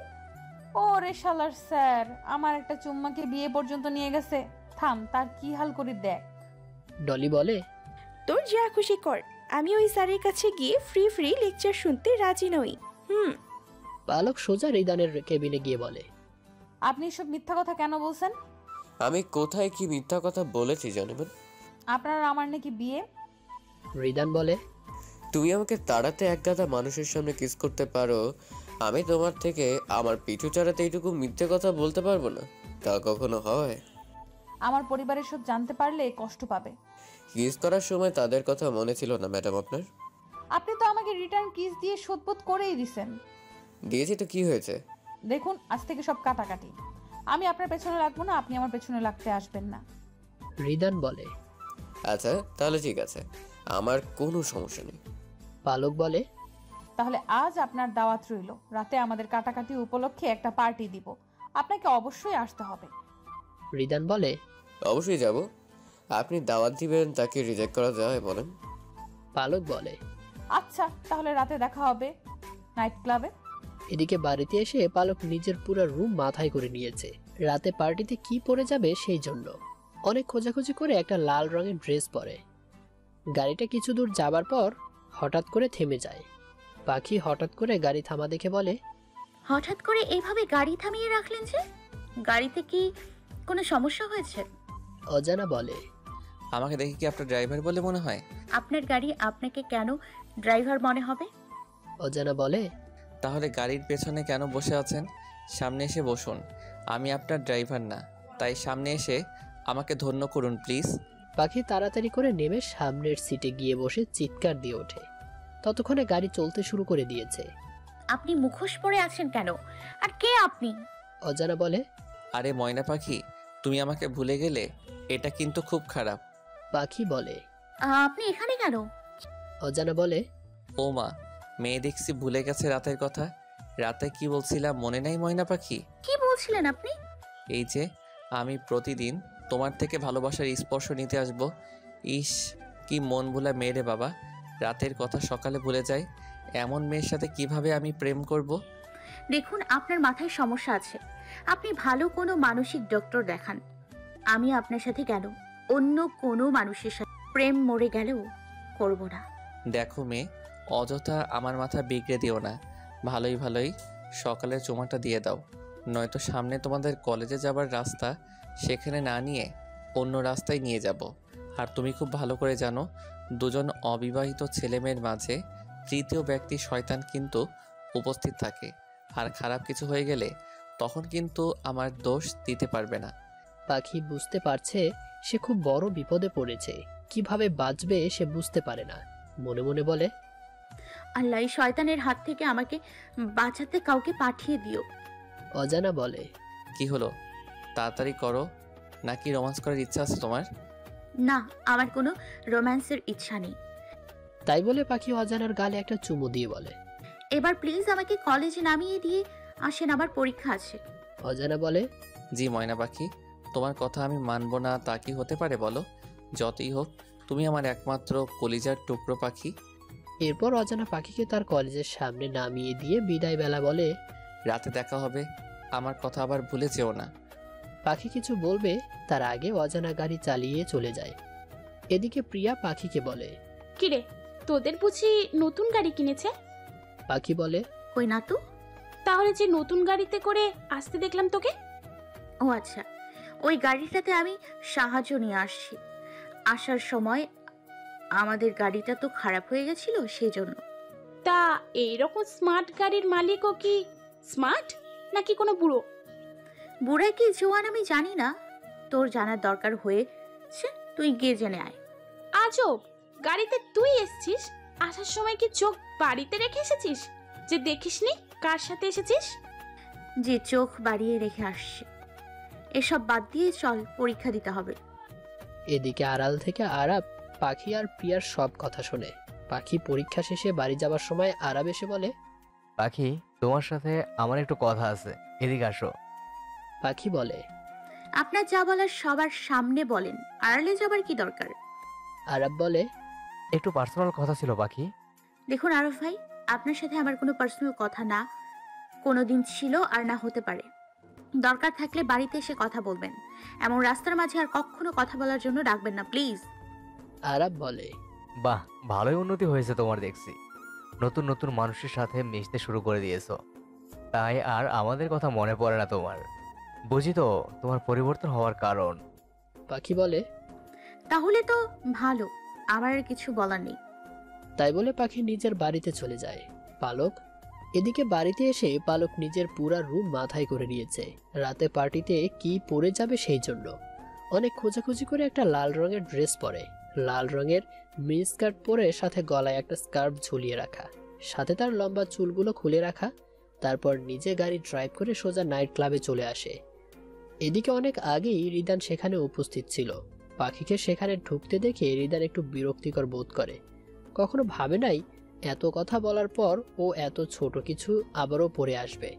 ও রে শালার স্যার, আমার একটা চুম্মাকে বিয়ে পর্যন্ত নিয়ে গেছে। থাম, তার কি হাল করি দেখ। ডলি বলে, তোর যা খুশি কর, আমি ওই স্যারের কাছে গিয়ে ফ্রি লেকচার শুনতে রাজি নই। পালক সোজা রিদানের কেবিনে গিয়ে বলে, আপনি সব মিথ্যা কথা কেন বলছেন? আমি কোথায় কি মিথ্যা কথা বলেছি জানেন? আপনার আমার নাকি বিয়ে। রিদান বলে, তুমি আমাকে তাড়াতে এক গাদা মানুষের সামনে কিস করতে পারো, আমি তোমার থেকে আমার পিছু চাড়াতে এইটুকু মিথ্যে কথা বলতে পারবো না? তা কখনো হয়? আমার পরিবারের সব জানতে পারলে কষ্ট পাবে। কিস করার সময় তাদের কথা মনে ছিল না ম্যাডাম আপনার? আপনি তো আমাকে রিটার্ন কিস দিয়ে শোধবোধ করেই দিছেন। দিয়েছি তো কি হয়েছে? দেখুন, আজ থেকে সব কাটাকাটি। আমি আপনার পেছনে লাগবো না, আপনি আমার পেছনে লাগতে আসবেন না। রিদান বলে, আচ্ছা তাহলে ঠিক আছে, আমার কোনো সমস্যা নেই। পালক বলে, তাহলে আজ আপনার দাওয়াত রইল। রাতে আমাদের কাটাকাটি উপলক্ষে একটা পার্টি দিব, আপনাকে অবশ্যই আসতে হবে। রিদান বলে, অবশ্যই যাব। আপনি দাওয়াত দিবেন, তাকে রিজেক্ট করা যায় বলেন? পালক বলে, আচ্ছা তাহলে রাতে দেখা হবে নাইট ক্লাবে। এদিকে বাড়িতে এসে পালক নিজের পুরো রুম মাথায় করে নিয়েছে, রাতে পার্টিতে কি পরে যাবে সেই জন্য। অনেক খোঁজাখুঁজি করে একটা লাল রঙের ড্রেস পরে। গাড়িটা কিছু দূর যাবার পর হঠাৎ করে থেমে যায়। পাখি হঠাৎ করে গাড়ি থামা দেখে বলে, হঠাৎ করে এইভাবে গাড়ি থামিয়ে রাখলেন যে? গাড়িতে কি কোনো সমস্যা হয়েছে? অজানা বলে, আমাকে দেখে কি আপনার ড্রাইভার বলে মনে হয়? আপনার গাড়ি আপনাকে কেন ড্রাইভার মনে হবে? অজানা বলে, তাহলে গাড়ির পেছনে কেন বসে আছেন? সামনে এসে বসুন। আমি আপনার ড্রাইভার না, তাই সামনে এসে আমাকে ধন্য করুন প্লিজ। পাখি তাড়াতাড়ি করে নেমে সামনের সিটে গিয়ে বসে চিৎকার দিয়ে ওঠে। ততক্ষণে গাড়ি চলতে শুরু করে দিয়েছে। আপনি মুখোশ পরে আছেন কেন? আর কে আপনি? অজানা বলে, আরে ময়না পাখি, তুমি আমাকে ভুলে গেলে, এটা কিন্তু খুব খারাপ। পাখি বলে, আপনি এখানে কেন? অজানা বলে, ও মা, মেয়ে দেখছি ভুলে গেছে রাতের কথা। রাতে কি বলছিলাম মনে নাই ময়না পাখি? কি বলছিলেন আপনি? এই যে আমি প্রতিদিন তোমার থেকে ভালোবাসার স্পর্শ নিতে আসব। ইস, কি মন ভোলা মেয়ে রে বাবা, রাতের কথা সকালে ভুলে যায়। এমন মেয়ের সাথে কিভাবে আমি প্রেম করব? দেখুন, আপনার মাথায় সমস্যা আছে। আপনি ভালো কোনো মানসিক ডক্টর দেখান। আমি আপনার সাথে কেন, অন্য কোনো মানুষের সাথে প্রেম মরে গেলেও করব না। দেখো মেয়ে, অযথা আমার মাথা বিগড়ে দিও না। ভালোই ভালোই সকালের চুমাটা দিয়ে দাও, নয়তো সামনে তোমাদের কলেজে যাবার রাস্তা, সেখানে না নিয়ে অন্য রাস্তায় নিয়ে যাব। আর তুমি খুব ভালো করে জানো, দুজন অবিবাহিত ছেলেমেয়ের মাঝে তৃতীয় ব্যক্তি শয়তান কিন্তু উপস্থিত থাকে। আর খারাপ কিছু হয়ে গেলে তখন কিন্তু আমার দোষ দিতে পারবে না। পাখি বুঝতে পারছে সে খুব বড় বিপদে পড়েছে। কিভাবে বাঁচবে সে বুঝতে পারে না। মনে মনে বলে, আল্লাহ, এই শয়তানের হাত থেকে আমাকে বাঁচাতে কাউকে পাঠিয়ে দিও। অজানা বলে, কি হলো, তাড়াতাড়ি করো, নাকি রোমান্স করার ইচ্ছা আছে তোমার? না, আমার কোনো রোম্যান্সের ইচ্ছা নেই। তাই বলে পাখি অজানার গালে একটা চুমু দিয়ে বলে, এবার প্লিজ আমাকে কলেজে নামিয়ে দিয়ে আসেন, আমার পরীক্ষা আছে। অজানা বলে, জি ময়না পাখি, তোমার কথা আমি মানব না তা কি হতে পারে বলো? যতই হোক তুমি আমার একমাত্র কলিজার টুকরো পাখি। এরপর অজানা পাখিকে তার কলেজের সামনে নামিয়ে দিয়ে বিদায় বেলা বলে, রাতে দেখা হবে, আমার কথা আবার ভুলে যেও না। পাখি কিছু বলবে তার আগে অজানা গাড়ি চালিয়ে চলে যায়। এদিকে প্রিয়া পাখিকে বলে, কিরে, তোদের বুঝি নতুন গাড়ি কিনেছে? পাখি বলে, কই না তো। তাহলে যে নতুন গাড়িতে করে আসতে দেখলাম তোকে? ও আচ্ছা, ওই গাড়িটাতে আমি সাহায্য নিয়ে আসছি। আসার সময় আমাদের গাড়িটা তো খারাপ হয়ে গেছিল, সেই জন্য। তা এইরকম স্মার্ট গাড়ির মালিকও কি স্মার্ট নাকি কোনো বুড়ো? বুড়া কি জোয়ান আমি জানি না, তোর জানার দরকার হয়েছে, তুই গিয়ে জেনে আয়। আজব, গাড়িতে তুই এসেছিস, আসার সময় কি চোখ বাড়িতে রেখে এসেছিস যে দেখিসনি কার সাথে এসেছিস? যে চোখ বাড়িয়ে রেখে আসছে। এসব বাদ দিয়ে চল, পরীক্ষা দিতে হবে। এদিকে আড়াল থেকে আরাব পাখি আর প্রিয়ার সব কথা শোনে। পাখি পরীক্ষা শেষে বাড়ি যাবার সময় আরাব এসে বলে, পাখি, তোমার সাথে আমার একটু কথা আছে, এদিকে আসো। পাখি বলে, আপনার যা বলার সবার সামনে বলেন, আড়ালে যাবার কি দরকার? আরাব বলে, একটু পার্সোনাল কথা ছিল পাখি। দেখুন আরফ ভাই, আপনার সাথে আমার কোনো পার্সোনাল কথা না কোনোদিন ছিল আর না হতে পারে। দরকার থাকলে বাড়িতে এসে কথা বলবেন, এমন রাস্তার মাঝে আর কখনো কথা বলার জন্য ডাকবেন না প্লিজ। আরাব বলে, বাহ, ভালোই উন্নতি হয়েছে তোমার দেখছি। নতুন নতুন মানুষের সাথে মিশতে শুরু করে দিয়েছো, তাই আর আমাদের কথা মনে পড়ে না তোমার। বুঝি তো তোমার পরিবর্তন হওয়ার কারণ। পাখি বলে, তাহলে তো ভালো, আমার আর কিছু বলার নেই। তাই বলে পাখি নিজের বাড়িতে চলে যায়। পালক এদিকে বাড়িতে এসে পালক নিজের পুরা রুম মাথায় করে নিয়েছে। রাতে পার্টিতে কি পরে যাবে সেই জন্য অনেক খোঁজাখুঁজি করে একটা লাল রঙের ড্রেস পরে, লাল রঙের মিনি স্কার্ট পরে সাথে গলায় একটা স্কার্ফ ঝুলিয়ে রাখা, সাথে তার লম্বা চুলগুলো খুলে রাখা। তারপর নিজে গাড়ি ড্রাইভ করে সোজা নাইট ক্লাবে চলে আসে। এদিকে অনেক আগেই রিদান সেখানে উপস্থিত ছিল। পাখিকে সেখানে ঢুকতে দেখে রিদান একটু বিরক্তিকর বোধ করে। কখনো ভাবে নাই এত কথা বলার পর ও এত ছোট কিছু আবারও পরে আসবে।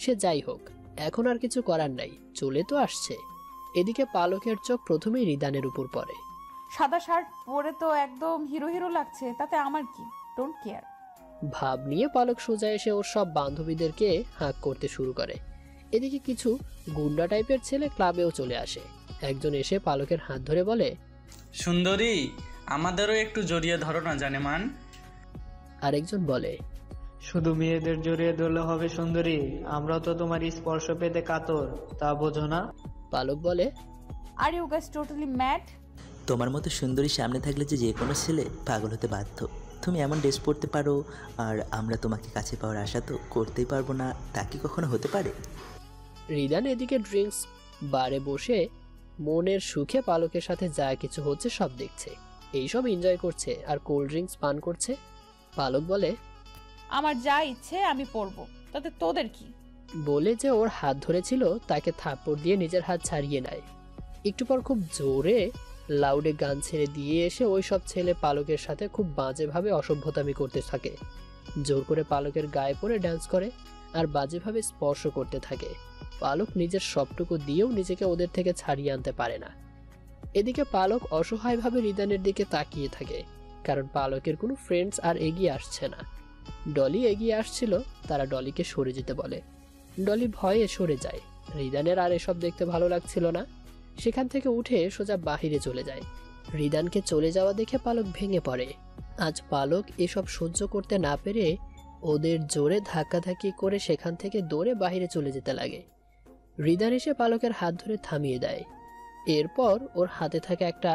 সে যাই হোক, এখন আর কিছু করার নাই, চলে তো আসছে। এদিকে পালকের চোখ প্রথমেই রিদানের উপর পড়ে। সাদা শার্ট পরে তো একদম হিরো হিরো লাগছে, তাতে আমার কি, ডোন্ট কেয়ার। ভাব নিয়ে পালক সোজা এসে ওর সব বান্ধবীদেরকে হাঁক করতে শুরু করে। এদিকে কিছু গুন্ডা টাইপের ছেলে ক্লাবেও চলে আসে। একজন এসে পালকের হাত ধরে বলে, সুন্দরী, আমাদেরও একটু জড়িয়ে ধরো না জানেমান। আরেকজন বলে, শুধু মেয়েদের জড়িয়ে ধরলে হবে সুন্দরী, আমরা তো তোমার স্পর্শ পেতে কাতর, তা বোঝো না? পালক বলে, are you guys totally mad? তোমার মতো সুন্দরী সামনে থাকলে যে কোনো ছেলে পাগল হতে বাধ্য। তুমি এমন ড্রেস পরতে পারো আর আমরা তোমাকে কাছে পাওয়ার আশা তো করতেই পারবো না, তা কি কখনো হতে পারে? রিদান এদিকে ড্রিঙ্কস বারে বসে মনের সুখে পালকের সাথে যা কিছু হচ্ছে সব দেখছে, এইসব এনজয় করছে আর কোল্ড ড্রিঙ্কস পান করছে। পালক বলে, আমার যা ইচ্ছে আমি পরবো, তাতে তোদের কি? বলে যে ওর হাত ধরেছিল তাকে থাপ্পড় দিয়ে নিজের হাত ছাড়িয়ে নেয়। একটু পর খুব জোরে লাউডে গান ছেড়ে দিয়ে এসে ওই সব ছেলে পালকের সাথে খুব বাজেভাবে অসভ্যতামি করতে থাকে। জোর করে পালকের গায়ে পড়ে ডান্স করে আর বাজেভাবে স্পর্শ করতে থাকে। পালক নিজের সবটুকু দিয়েও নিজেকে ওদের থেকে ছাড়িয়ে আনতে পারে না। এদিকে পালক অসহায়ভাবে রিদানের দিকে তাকিয়ে থাকে, কারণ পালকের কোনো ফ্রেন্ডস আর এগিয়ে আসছে না। ডলি এগিয়ে আসছিল, তারা ডলিকে সরে যেতে বলে। ডলি ভয়ে সরে যায়। রিদানের আর এসব দেখতে ভালো লাগছিল না, সেখান থেকে উঠে সোজা বাহিরে চলে যায়। রিদানকে চলে যাওয়া দেখে পালক ভেঙে পড়ে। আজ পালক এসব সহ্য করতে না পেরে ওদের জোরে ধাক্কাধাক্কি করে সেখান থেকে দৌড়ে বাহিরে চলে যেতে লাগে। রিদান এসে পালকের হাত ধরে থামিয়ে দেয়। এরপর ওর হাতে থাকা একটা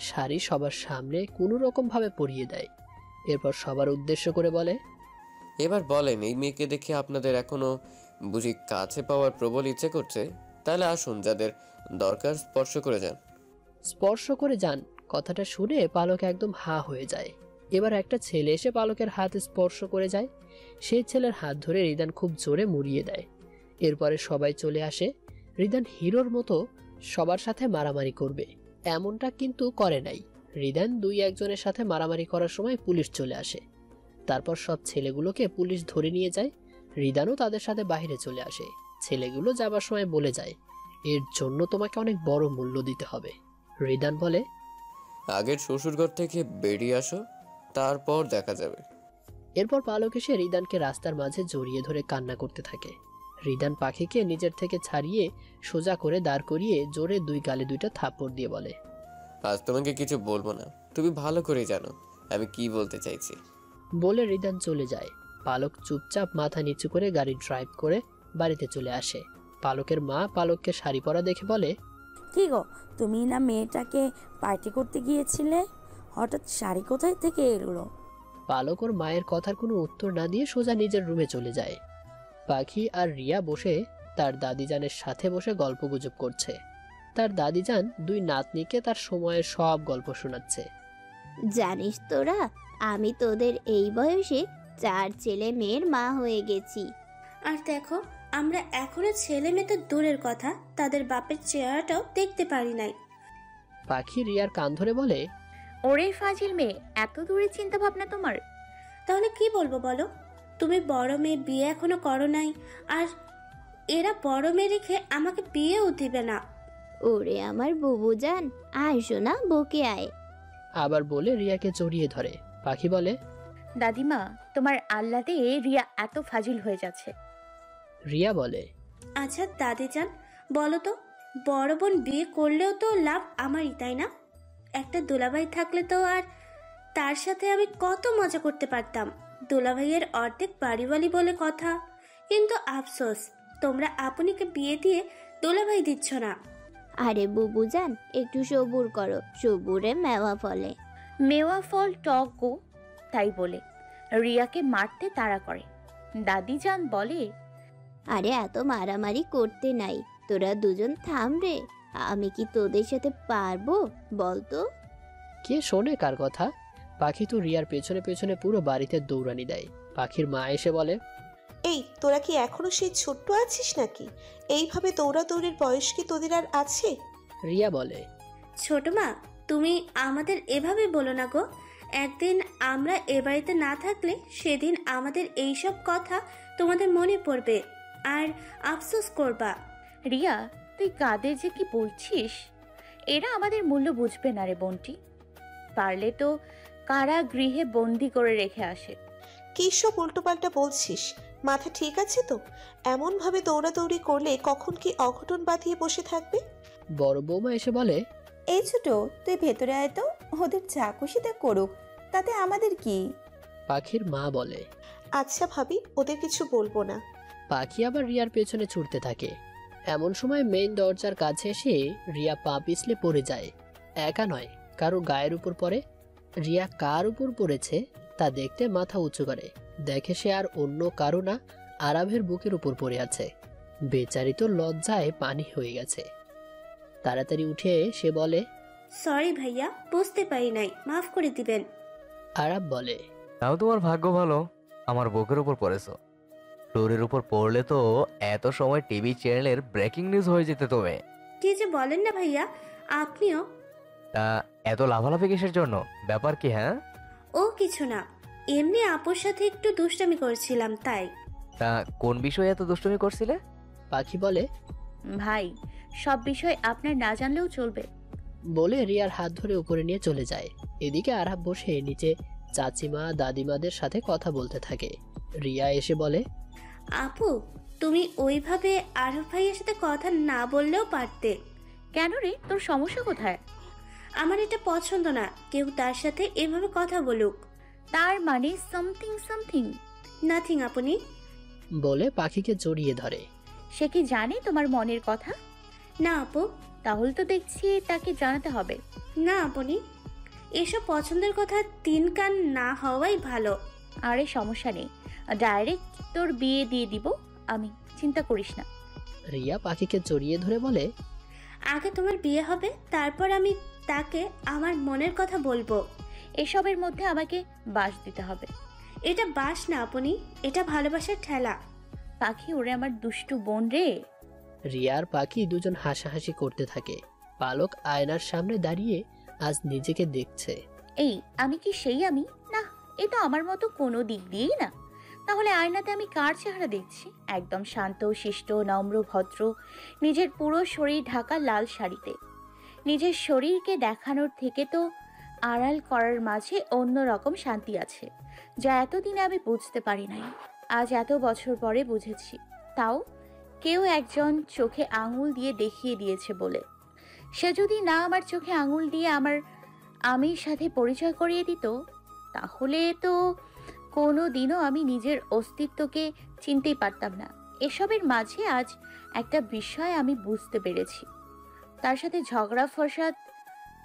শাড়ি সবার সামনে কোনো রকম ভাবে পরিয়ে দেয়। এরপর সবার উদ্দেশ্য করে বলে, এবার বলেন, এই মেয়েকে দেখে আপনাদের এখনো বুঝি কাছে পাওয়ার প্রবল ইচ্ছে করছে? তাহলে আসুন, যাদের দরকার স্পর্শ করে যান। স্পর্শ করে যান কথাটা শুনে পালক একদম হা হয়ে যায়। এবার একটা ছেলে এসে পালকের হাত স্পর্শ করে যায়। সেই ছেলের হাত ধরে রিদান খুব জোরে মুড়িয়ে দেয়। এরপরে সবাই চলে আসে। রিদান হিরোর মতো সবার সাথে মারামারি করবে এমনটা কিন্তু করে নাই। রিদান দুই একজনের সাথে মারামারি করার সময় পুলিশ চলে আসে। তারপর সব ছেলেগুলোকে পুলিশ ধরে নিয়ে যায়। রিদানও তাদের সাথে বাইরে চলে আসে। ছেলেগুলো যাবার সময় বলে যায়, এর জন্য তোমাকে অনেক বড় মূল্য দিতে হবে। রিদান বলে, আগের শ্বশুরঘর থেকে বেরিয়ে আসো, তারপর দেখা যাবে। এরপর পালক এসে রিদানকে রাস্তার মাঝে জড়িয়ে ধরে কান্না করতে থাকে। রিদান পাখিকে নিজের থেকে ছাড়িয়ে সোজা করে দাঁড় করিয়ে জোরে দুই গালে দুইটা থাপ্পড় দিয়ে বলে, আজ তোমাকে কিছু বলবো না, তুমি ভালো করে জানো আমি কি বলতে চাইছি। বলে রিদান চলে যায়। পালক চুপচাপ মাথা নিচু করে গাড়ি ড্রাইভ করে বাড়িতে চলে আসে। পালকের মা পালককে শাড়ি পরা দেখে বলে, কি গো, তুমি না মেয়েটাকে পার্টি করতে গিয়েছিলে, হঠাৎ শাড়ি কোথায় থেকে এলো? পালক ওর মায়ের কথার কোনো উত্তর না দিয়ে সোজা নিজের রুমে চলে যায়। পাখি আর রিয়া বসে তার দাদিজানের সাথে বসে গল্পগুজব করছে। তার দাদিজান দুই নাতনিকে তার সময়ের সব গল্প শোনাচ্ছে। জানিস তোরা, আমি তোদের এই বয়সে 4 ছেলে মেয়ের মা হয়ে গেছি। আর দেখো, আমরা এখনো ছেলে মেয়ে তো দূরের কথা, তাদের বাপের চেহারাটাও দেখতে পারি নাই। পাখি রিয়ার কান ধরে বলে, ওরে ফাজিল মেয়ে, এত দূরে চিন্তা ভাবনা তোমার? তাহলে কি বলবো বলো? তুমি বড় মেয়ে, বিয়ে এখনো করো নাই, আর এরা বড় মেয়ে রেখে আমাকে বিয়েও দিবে না। ওরে আমার বুবু জান, আয় শোনা, বকে আয়। আবার বলে রিয়াকে জড়িয়ে ধরে। পাখি বলে, দাদিমা, তোমার আল্লাদে রিয়া এত ফাজিল হয়ে যাচ্ছে। রিয়া বলে, আচ্ছা দাদি জান, বলো তো, বড় বোন বিয়ে করলেও তো লাভ আমারই, তাই না? একটা দোলাভাই থাকলে তো আর তার সাথে আমি কত মজা করতে পারতাম। দোলাভাইয়ের অর্ধেক বাড়িওয়ালি বলে কথা, কিন্তু আফসোস তোমরা আপনিকে বিয়ে দিয়ে দোলাভাই দিচ্ছ না। আরে বুবু জান, একটু সবুর করো, সবুরে মেওয়া ফলে। মেওয়া ফল টক গো, তাই বলে রিয়াকে মারতে তাড়া করে। দাদি জান বলে, আরে এত মারামারি করতে নাই, তোরা দুজন থাম রে। আমি কি তোদের সাথে পারবো বলতো? কে শোনে কার কথা? পাখি তো রিয়ার পেছনে পেছনে পুরো বাড়িতে দৌড়ানি দেয়। পাখির মা এসে বলে, এই তোরা কি এখনো সেই ছোট্ট আছিস নাকি? এইভাবে দৌড়াদৌড়ির বয়স কি তোদের আর আছে? রিয়া বলে, ছোট মা, তুমি আমাদের এভাবে বলো না গো। একদিন আমরা এ বাড়িতে না থাকলে সেদিন আমাদের এইসব কথা তোমাদের মনে পড়বে আর আফসোস করবা। রিয়া, তুই কাদের যে কি বলছিস? এরা আমাদের মূল্য বুঝবে না রে বোনটি। পারলে তো কারাগৃহে বন্দি করে রেখে আসে। কি সব উল্টোপাল্টা বলছিস? মাথা ঠিক আছে তো? এমন ভাবে দৌড়াদৌড়ি করলে কখন কি অঘটন বাঁধিয়ে বসে থাকবে? বড় বৌমা এসে বলে, এই ছোট, তুই ভেতরে আয় তো, ওদের যা খুশি তা করুক, তাতে আমাদের কি? পাখির মা বলে, আচ্ছা ভাবি, ওদের কিছু বলবো না। পাখি আবার রিয়ার পেছনে ছুটতে থাকে। এমন সময় মেইন দরজার কাছে এসে রিয়া পা পিছলে পড়ে যায়। একা নয়, কারো গায়ের উপর পড়ে। রিয়া কার উপর পড়েছে তা দেখতে মাথা উঁচু করে, দেখে সে আর অন্য কারো না, আরাভের বুকের উপর পড়ে আছে। বেচারি তো লজ্জায় পানি হয়ে গেছে। তাড়াতাড়ি উঠে সে বলে, সরি ভাইয়া, বুঝতে পারি নাই, মাফ করে দিবেন। আরাব বলে, তাও তোমার ভাগ্য ভালো, আমার বুকের উপর পড়েছো। ফ্লোরের উপর পড়লে তো এত সময় টিভি চ্যানেলের ব্রেকিং নিউজ হয়ে যেতে তুমি। কি যে বলেন না ভাইয়া, আপনিও। তা এত লাফালাফি কিসের জন্য? ব্যাপার কি? হ্যাঁ, ও কিছু না, এমনি আপুর সাথে একটু দুষ্টামি করছিলাম তাই। তা কোন বিষয়ে এত দুষ্টুমি করছিলে? পাখি বলে, ভাই, সব বিষয় আপনার না জানলেও চলবে। বলে রিয়ার হাত ধরে উপরে নিয়ে চলে যায়। এদিকে আরাব বসে নিচে চাচিমা দাদিমাদের সাথে কথা বলতে থাকে। রিয়া এসে বলে, আপু, তুমি ওইভাবে আরব ভাইয়ের সাথে কথা না বললেও পারতে। কেন রে, তোর সমস্যা কোথায়? আমার এটা পছন্দ না কেউ তার সাথে এভাবে কথা বলুক। তার মানে সামথিং সামথিং? নাথিং আপনি। বলে পাখিকে জড়িয়ে ধরে। সে কি জানে তোমার মনের কথা? না আপু। তাহলে তো দেখছি তাকে জানাতে হবে। না আপনি, এসব পছন্দের কথা তিন কান না হওয়াই ভালো। আরে সমস্যা নেই, ডাইরেক্ট তোর বিয়ে দিয়ে দিব আমি, চিন্তা করিস না। রিয়া পাখিকে জড়িয়ে ধরে বলে, আগে তোমার বিয়ে হবে, তারপর আমি তাকে আমার মনের কথা বলবো। এসবের মধ্যে আমাকে বাস দিতে হবে। এটা বাস না আপনি, এটা ভালোবাসার ঠেলা। পাখি, ওরে আমার দুষ্টু বোন রে। রিয়ার পাখি দুজন হাসাহাসি করতে থাকে। পালক আয়নার সামনে দাঁড়িয়ে আজ নিজেকে দেখছে। এই, আমি কি সেই আমি? না, এটা আমার মতো কোনো দিক দিয়েই না। তাহলে আয়নাতে আমি কার চেহারা দেখছি? একদম শান্ত শিষ্ট নম্র ভদ্র, নিজের পুরো শরীর ঢাকা লাল শাড়িতে। নিজের শরীরকে দেখানোর থেকে তো আড়াল করার মাঝে অন্যরকম শান্তি আছে, যা এতদিনে আমি বুঝতে পারি নাই। আজ এত বছর পরে বুঝেছি, তাও কেউ একজন চোখে আঙুল দিয়ে দেখিয়ে দিয়েছে বলে। সে যদি না আমার চোখে আঙুল দিয়ে আমার আমির সাথে পরিচয় করিয়ে দিত, তাহলে তো কোনো দিনও আমি নিজের অস্তিত্বকে চিনতেই পারতাম না। এসবের মাঝে আজ একটা বিষয় আমি বুঝতে পেরেছি, তার সাথে ঝগড়া ফসাদ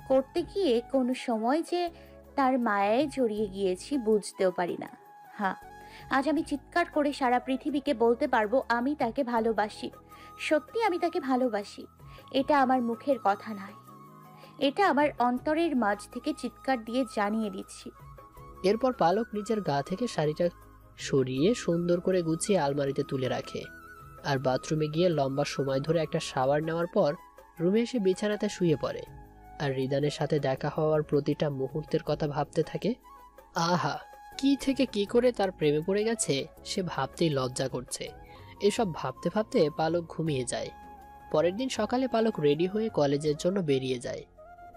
করতে গিয়ে কোনো সময় যে তার মায়ায় জড়িয়ে গিয়েছি বুঝতেও পারি না। হ্যাঁ, আজ আমি চিৎকার করে সারা পৃথিবীকে বলতে পারবো আমি তাকে ভালোবাসি। সত্যি আমি তাকে ভালোবাসি। এটা আমার মুখের কথা নয়, এটা আমার অন্তরের মাঝ থেকে চিৎকার দিয়ে জানিয়ে দিচ্ছি। এরপর পালক নিজের গা থেকে শাড়িটা সরিয়ে সুন্দর করে গুছিয়ে আলমারিতে তুলে রাখে, আর বাথরুমে গিয়ে লম্বা সময় ধরে একটা শাওয়ার নেওয়ার পর রুমে এসে বিছানাতে শুয়ে পড়ে। আর রিদানের সাথে দেখা হওয়ার প্রতিটা মুহূর্তের কথা ভাবতে থাকে। আহা, কি থেকে কি করে তার প্রেমে পড়ে গেছে সে ভাবতেই লজ্জা করছে। এসব ভাবতে ভাবতে পালক ঘুমিয়ে যায়। পরের দিন সকালে পালক রেডি হয়ে কলেজের জন্য বেরিয়ে যায়।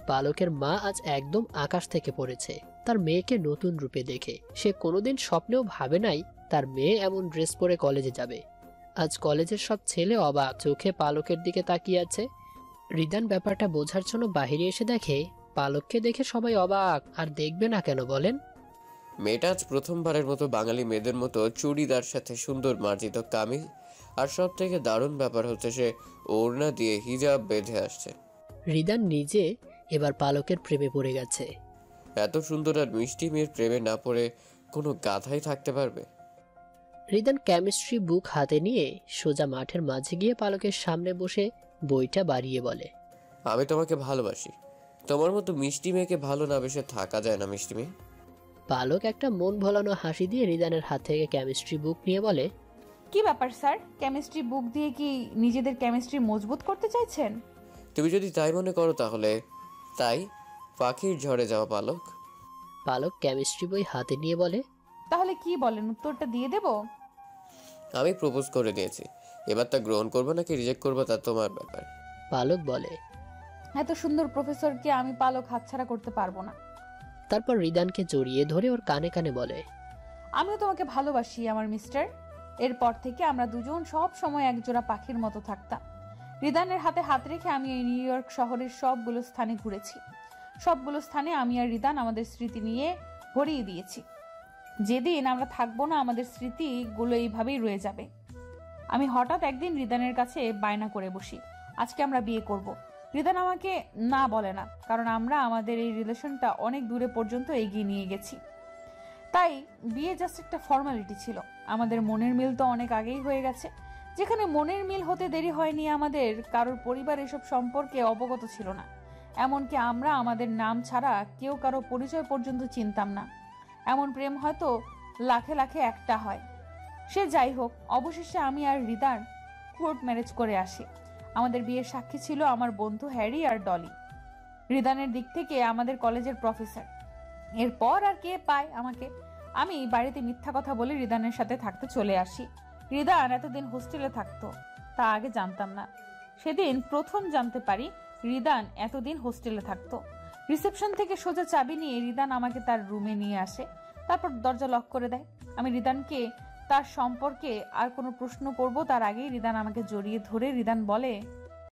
পালকের মা আজ একদম আকাশ থেকে পড়েছে তার মেয়েকে নতুন রূপে দেখে। সে কোনোদিন স্বপ্নেও ভাবে নাই তার মেয়ে এমন ড্রেস পরে কলেজে যাবে। আজ কলেজের সব ছেলে অবাক চোখে পালকের দিকে তাকিয়ে আছে। রিদান ব্যাপারটা বোঝার জন্য বাইরে এসে দেখে পালককে দেখে সবাই অবাক। আর দেখবে না কেন বলেন? মেয়েটা আজ প্রথমবারের মতো বাঙালি মেয়েদের মতো চুড়িদার সাথে সুন্দর মার্জিত কামিজ, আর সব থেকে দারুণ ব্যাপার হচ্ছে সে ওড়না দিয়ে হিজাব বেঁধে আসছে। রিদান নিজে এবার পালকের প্রেমে পড়ে গেছে। এত সুন্দর আর মিষ্টি মেয়ের প্রেমে না পড়ে কোনো গাধাই থাকতে পারবে? রিদান কেমিস্ট্রি বুক হাতে নিয়ে সোজা মাঠের মাঝে গিয়ে পালকের সামনে বসে বইটা বাড়িয়ে বলে, আমি তোমাকে ভালোবাসি। তোমার মতো মিষ্টি মেয়েকে ভালো না বেশে থাকা যায় না মিষ্টি মেয়ে। পালক একটা মন ভোলানো হাসি দিয়ে রিদানের হাত থেকে কেমিস্ট্রি বুক নিয়ে বলে, কি ব্যাপার স্যার, কেমিস্ট্রি বুক দিয়ে কি নিজেদের কেমিস্ট্রি মজবুত করতে চাইছেন? তুমি যদি তাই মনে করো তাহলে তাই। পাখির ঝড়ে যাওয়া পালক। পালক কেমিস্ট্রি বই হাতে নিয়ে বলে, তাহলে কি বলেন, উত্তরটা দিয়ে দেব? আমি প্রপোজ করে দিয়েছি, এবার তা গ্রহণ করবো নাকি রিজেক্ট করবো তা তোমার ব্যাপার। পালক বলে, এত সুন্দর প্রফেসরকে আমি পালক হাতছাড়া করতে পারবো না। তারপর রিদানকে জড়িয়ে ধরে ওর কানে কানে বলে, আমিও তোমাকে ভালোবাসি আমার মিস্টার। এরপর থেকে আমরা দুজন সব সময় একজোড়া পাখির মতো থাকতাম। রিদানের হাতে হাত রেখে আমি এই নিউ ইয়র্ক শহরের সবগুলো স্থানে ঘুরেছি। সবগুলো স্থানে আমি আর রিদান আমাদের স্মৃতি নিয়ে ভরিয়ে দিয়েছি। যেদিন আমরা থাকবো না আমাদের স্মৃতিগুলো এইভাবেই রয়ে যাবে। আমি হঠাৎ একদিন রিদানের কাছে বায়না করে বসি, আজকে আমরা বিয়ে করব। রিদান আমাকে না বলে না, কারণ আমরা আমাদের এই রিলেশনটা অনেক দূরে পর্যন্ত এগিয়ে নিয়ে গেছি। তাই বিয়ে জাস্ট একটা ফর্মালিটি ছিল। আমাদের মনের মিল তো অনেক আগেই হয়ে গেছে। যেখানে মনের মিল হতে দেরি হয়নি আমাদের, কারোর পরিবার এসব সম্পর্কে অবগত ছিল না। এমনকি আমরা আমাদের নাম ছাড়া কেউ কারো পরিচয় পর্যন্ত চিনতাম না। এমন প্রেম হয়তো লাখে লাখে একটা হয়। সে যাই হোক, অবশেষে আমি আর রিদান কোর্ট ম্যারেজ করে আসি। আমাদের বিয়ের সাক্ষী ছিল আমার বন্ধু হ্যারি আর ডলি। রিদানের দিক থেকে আমাদের কলেজের প্রফেসর। এরপর আর কে পায় আমাকে? আমি বাড়িতে মিথ্যা কথা বলে রিদানের সাথে থাকতে চলে আসি। রিদান এতদিন হোস্টেলে থাকতো, তা আগে জানতাম না। সেদিন প্রথম জানতে পারি রিদান এতদিন হোস্টেলে থাকতো। রিসেপশন থেকে সোজা চাবি নিয়ে রিদান আমাকে তার রুমে নিয়ে আসে, তারপর দরজা লক করে দেয়। আমি রিদানকে তার সম্পর্কে আর কোনো প্রশ্ন করব তার আগেই রিদান আমাকে জড়িয়ে ধরে রিদান বলে,